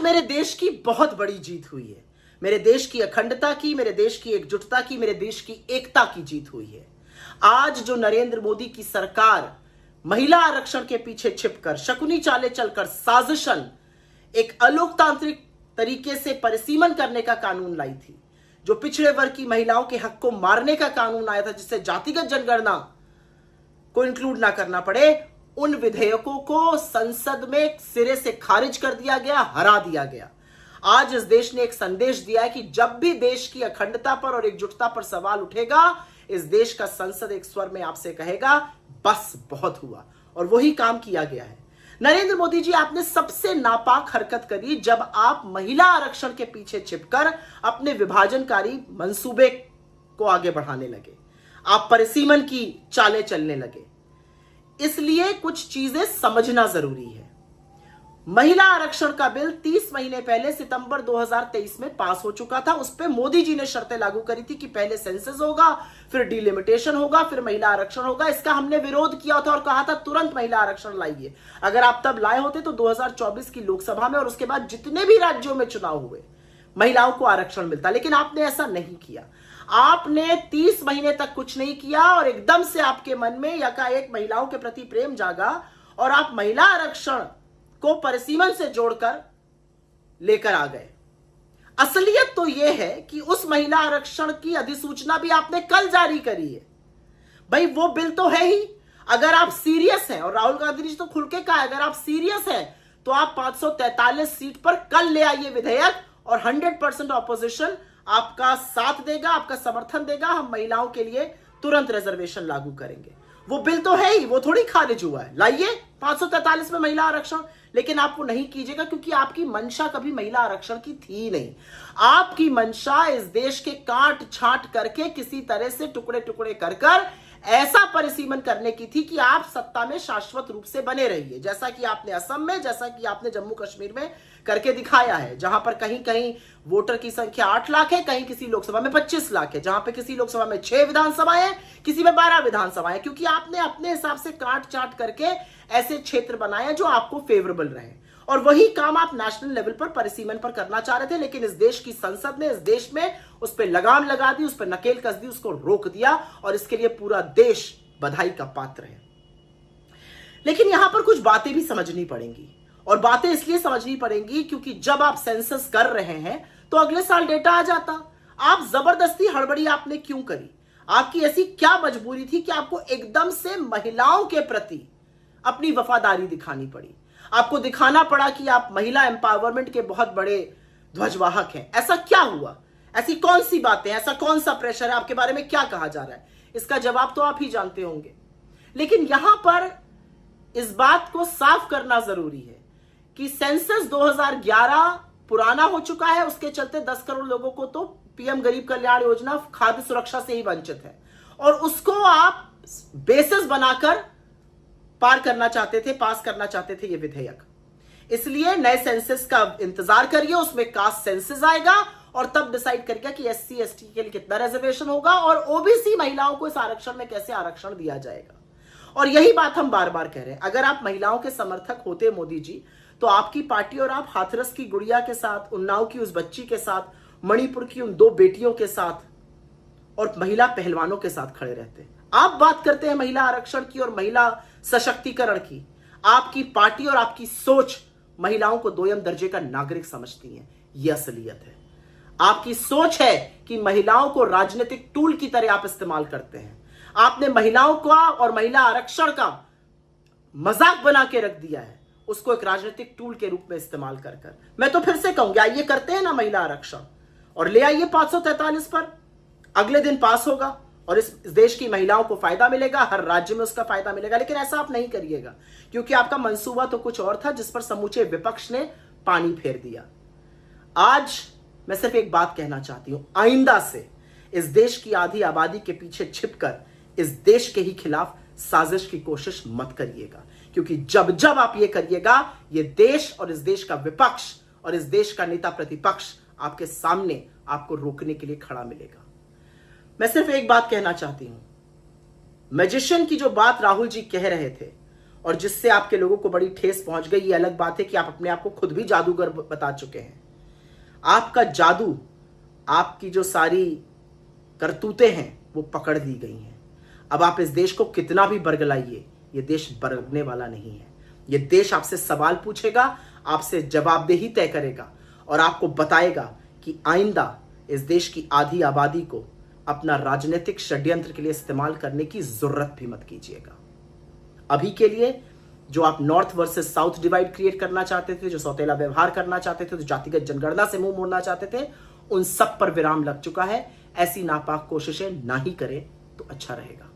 मेरे देश की बहुत बड़ी जीत हुई है। मेरे देश की अखंडता की, मेरे देश की एकजुटता की, मेरे देश की एकता की जीत हुई है। आज जो नरेंद्र मोदी की सरकार महिला आरक्षण के पीछे छिपकर, शकुनी चालें चलकर, साजिशन, एक अलोकतांत्रिक तरीके से परिसीमन करने का कानून लाई थी, जो पिछड़े वर्ग की महिलाओं के हक को मारने का कानून आया था, जिससे जातिगत जनगणना को इंक्लूड ना करना पड़े, उन विधेयकों को संसद में सिरे से खारिज कर दिया गया, हरा दिया गया। आज इस देश ने एक संदेश दिया है कि जब भी देश की अखंडता पर और एकजुटता पर सवाल उठेगा, इस देश का संसद एक स्वर में आपसे कहेगा बस बहुत हुआ, और वही काम किया गया है। नरेंद्र मोदी जी, आपने सबसे नापाक हरकत करी जब आप महिला आरक्षण के पीछे छिपकर अपने विभाजनकारी मंसूबे को आगे बढ़ाने लगे। आप परिसीमन की चालें चलने लगे। इसलिए कुछ चीजें समझना जरूरी है। महिला आरक्षण का बिल 30 महीने पहले सितंबर 2023 में पास हो चुका था। उस पर मोदी जी ने शर्तें लागू करी थी कि पहले सेंसस होगा, फिर डिलिमिटेशन होगा, फिर महिला आरक्षण होगा। इसका हमने विरोध किया था और कहा था तुरंत महिला आरक्षण लाइए। अगर आप तब लाए होते तो 2024 की लोकसभा में और उसके बाद जितने भी राज्यों में चुनाव हुए, महिलाओं को आरक्षण मिलता, लेकिन आपने ऐसा नहीं किया। आपने 30 महीने तक कुछ नहीं किया और एकदम से आपके मन में एकाएक महिलाओं के प्रति प्रेम जागा और आप महिला आरक्षण को परिसीमन से जोड़कर लेकर आ गए। असलियत तो यह है कि उस महिला आरक्षण की अधिसूचना भी आपने कल जारी करी है। भाई वो बिल तो है ही। अगर आप सीरियस हैं, और राहुल गांधी जी तो खुल के कहा, अगर आप सीरियस हैं तो आप 543 सीट पर कल ले आइए विधेयक, और 100% ऑपोजिशन आपका साथ देगा, आपका समर्थन देगा। हम महिलाओं के लिए तुरंत रिजर्वेशन लागू करेंगे। वो बिल तो है ही, वो थोड़ी खारिज हुआ है। लाइए 543 में महिला आरक्षण, लेकिन आप वो नहीं कीजिएगा क्योंकि आपकी मंशा कभी महिला आरक्षण की थी नहीं। आपकी मंशा इस देश के काट छांट करके किसी तरह से टुकड़े टुकड़े कर ऐसा परिसीमन करने की थी कि आप सत्ता में शाश्वत रूप से बने रहिए, जैसा कि आपने असम में, जैसा कि आपने जम्मू कश्मीर में करके दिखाया है, जहां पर कहीं कहीं वोटर की संख्या 8 लाख है, कहीं किसी लोकसभा में 25 लाख है, जहां पे किसी लोकसभा में 6 विधानसभाएं हैं, किसी में 12 विधानसभाएं, क्योंकि आपने अपने हिसाब से काट चाट करके ऐसे क्षेत्र बनाए जो आपको फेवरेबल रहे। और वही काम आप नेशनल लेवल पर परिसीमन पर करना चाह रहे थे, लेकिन इस देश की संसद ने इस देश में उस पर लगाम लगा दी, उस पर नकेल कस दी, उसको रोक दिया, और इसके लिए पूरा देश बधाई का पात्र है। लेकिन यहां पर कुछ बातें भी समझनी पड़ेंगी, और बातें इसलिए समझनी पड़ेंगी क्योंकि जब आप सेंसस कर रहे हैं तो अगले साल डेटा आ जाता। आप जबरदस्ती हड़बड़ी आपने क्यों करी? आपकी ऐसी क्या मजबूरी थी कि आपको एकदम से महिलाओं के प्रति अपनी वफादारी दिखानी पड़ी? आपको दिखाना पड़ा कि आप महिला एम्पावरमेंट के बहुत बड़े ध्वजवाहक हैं। ऐसा क्या हुआ? ऐसी कौन सी बातें, ऐसा कौन सा प्रेशर है? आपके बारे में क्या कहा जा रहा है? इसका जवाब तो आप ही जानते होंगे। लेकिन यहां पर इस बात को साफ करना जरूरी है कि सेंसस 2011 पुराना हो चुका है। उसके चलते 10 करोड़ लोगों को तो पीएम गरीब कल्याण योजना खाद्य सुरक्षा से ही वंचित है, और उसको आप बेसिस बनाकर पार करना चाहते थे, पास करना चाहते थे ये विधेयक। इसलिए नए सेंसस का इंतजार करिए, उसमें कास्ट सेंसस आएगा और तब डिसाइड करेगा कि एससी एसटी के लिए कितना रिजर्वेशन होगा और ओबीसी महिलाओं को इस आरक्षण में कैसे आरक्षण दिया जाएगा। और यही बात हम बार बार कह रहे हैं। अगर आप महिलाओं के समर्थक होते मोदी जी, तो आपकी पार्टी और आप हाथरस की गुड़िया के साथ, उन्नाव की उस बच्ची के साथ, मणिपुर की उन 2 बेटियों के साथ और महिला पहलवानों के साथ खड़े रहते। आप बात करते हैं महिला आरक्षण की और महिला सशक्तिकरण की। आपकी पार्टी और आपकी सोच महिलाओं को दोयम दर्जे का नागरिक समझती है। यह असलियत है। आपकी सोच है कि महिलाओं को राजनीतिक टूल की तरह आप इस्तेमाल करते हैं। आपने महिलाओं का और महिला आरक्षण का मजाक बना के रख दिया है, उसको एक राजनीतिक टूल के रूप में इस्तेमाल कर। मैं तो फिर से कहूंगा, आइए करते हैं ना महिला आरक्षण, और ले आइए 543 पर। अगले दिन पास होगा और इस देश की महिलाओं को फायदा मिलेगा, हर राज्य में उसका फायदा मिलेगा। लेकिन ऐसा आप नहीं करिएगा, क्योंकि आपका मंसूबा तो कुछ और था, जिस पर समूचे विपक्ष ने पानी फेर दिया। आज मैं सिर्फ एक बात कहना चाहती हूं, आइंदा से इस देश की आधी आबादी के पीछे छिपकर इस देश के ही खिलाफ साजिश की कोशिश मत करिएगा, क्योंकि जब जब आप ये करिएगा, ये देश और इस देश का विपक्ष और इस देश का नेता प्रतिपक्ष आपके सामने आपको रोकने के लिए खड़ा मिलेगा। मैं सिर्फ एक बात कहना चाहती हूं, मैजिशियन की जो बात राहुल जी कह रहे थे, और जिससे आपके लोगों को बड़ी ठेस पहुंच गई। ये अलग बात है कि आप अपने आप को खुद भी जादूगर बता चुके हैं। आपका जादू, आपकी जो सारी करतूतें हैं वो पकड़ ली गई हैं। अब आप इस देश को कितना भी बरगलाइए, ये देश बरगने वाला नहीं है। ये देश आपसे सवाल पूछेगा, आपसे जवाबदेही तय करेगा और आपको बताएगा कि आइंदा इस देश की आधी आबादी को अपना राजनीतिक षड्यंत्र के लिए इस्तेमाल करने की जरूरत भी मत कीजिएगा। अभी के लिए जो आप north versus south divide create करना चाहते थे, जो सौतेला व्यवहार करना चाहते थे, जो जातिगत जनगणना से मुंह मोड़ना चाहते थे, उन सब पर विराम लग चुका है। ऐसी नापाक कोशिशें ना ही करें तो अच्छा रहेगा।